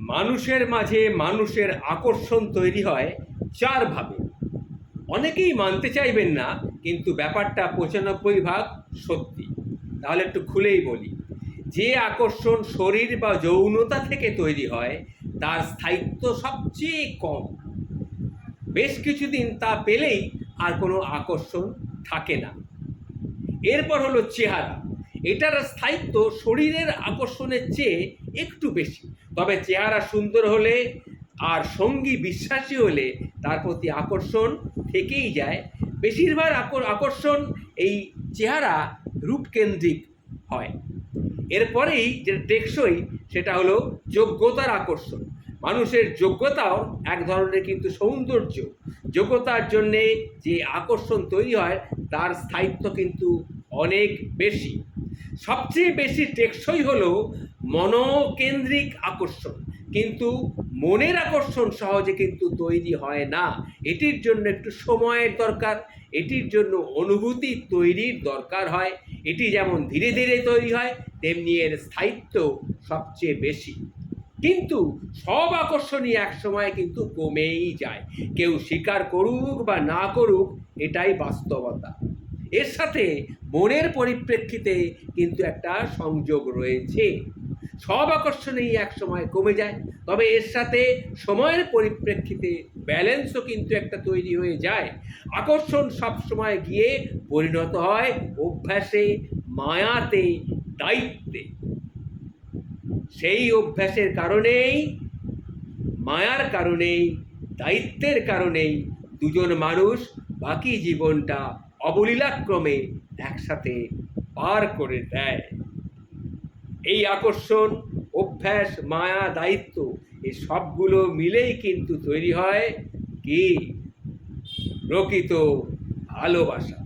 মানুষের মাঝে মানুষের আকর্ষণ তৈরি হয় চারভাবে। অনেকেই মানতে চাইবেন না, কিন্তু ব্যাপারটা 95% সত্যি। তাহলে একটু খুলেই বলি, যে আকর্ষণ শরীর বা যৌনতা থেকে তৈরি হয় তার স্থায়িত্ব সবচেয়ে কম। বেশ কিছুদিন তা পেলেই আর কোনো আকর্ষণ থাকে না। এরপর হলো চেহারা। এটার স্থায়িত্ব শরীরের আকর্ষণের চেয়ে একটু বেশি, তবে চেহারা সুন্দর হলে আর সঙ্গী বিশ্বাসী হলে তার প্রতি আকর্ষণ থেকেই যায়। বেশিরভাগ আকর্ষণ এই চেহারা রূপকেন্দ্রিক হয়। এরপরেই যেটা টেকসই সেটা হলো যোগ্যতার আকর্ষণ। মানুষের যোগ্যতাও এক ধরনের কিন্তু সৌন্দর্য। যোগ্যতার জন্যে যে আকর্ষণ তৈরি হয় তার স্থায়িত্ব কিন্তু অনেক বেশি। সবচেয়ে বেশি টেকসই হলো মনোকেন্দ্রিক আকর্ষণ, কিন্তু মনের আকর্ষণ সহজে কিন্তু তৈরি হয় না। এটির জন্য একটু সময়ের দরকার, এটির জন্য অনুভূতি তৈরির দরকার হয়। এটি যেমন ধীরে ধীরে তৈরি হয়, তেমনি এর স্থায়িত্ব সবচেয়ে বেশি। কিন্তু সব আকর্ষণই এক সময় কিন্তু কমেই যায়, কেউ স্বীকার করুক বা না করুক, এটাই বাস্তবতা। এর সাথে মনের পরিপ্রেক্ষিতে কিন্তু একটা সংযোগ রয়েছে। সব আকর্ষণেই এক সময় কমে যায়, তবে এর সাথে সময়ের পরিপ্রেক্ষিতে ব্যালেন্সও কিন্তু একটা তৈরি হয়ে যায়। আকর্ষণ সব সময় গিয়ে পরিণত হয় অভ্যাসে, মায়াতে, দায়িত্বে। সেই অভ্যাসের কারণেই, মায়ার কারণেই, দায়িত্বের কারণেই দুজন মানুষ বাকি জীবনটা অবলীলাক্রমে একসাথে পার করে দেয়। এই আকর্ষণ, অভ্যাস, মায়া, দায়িত্ব, এই সবগুলো মিলেই কিন্তু তৈরি হয় কি? প্রকৃত ভালোবাসা।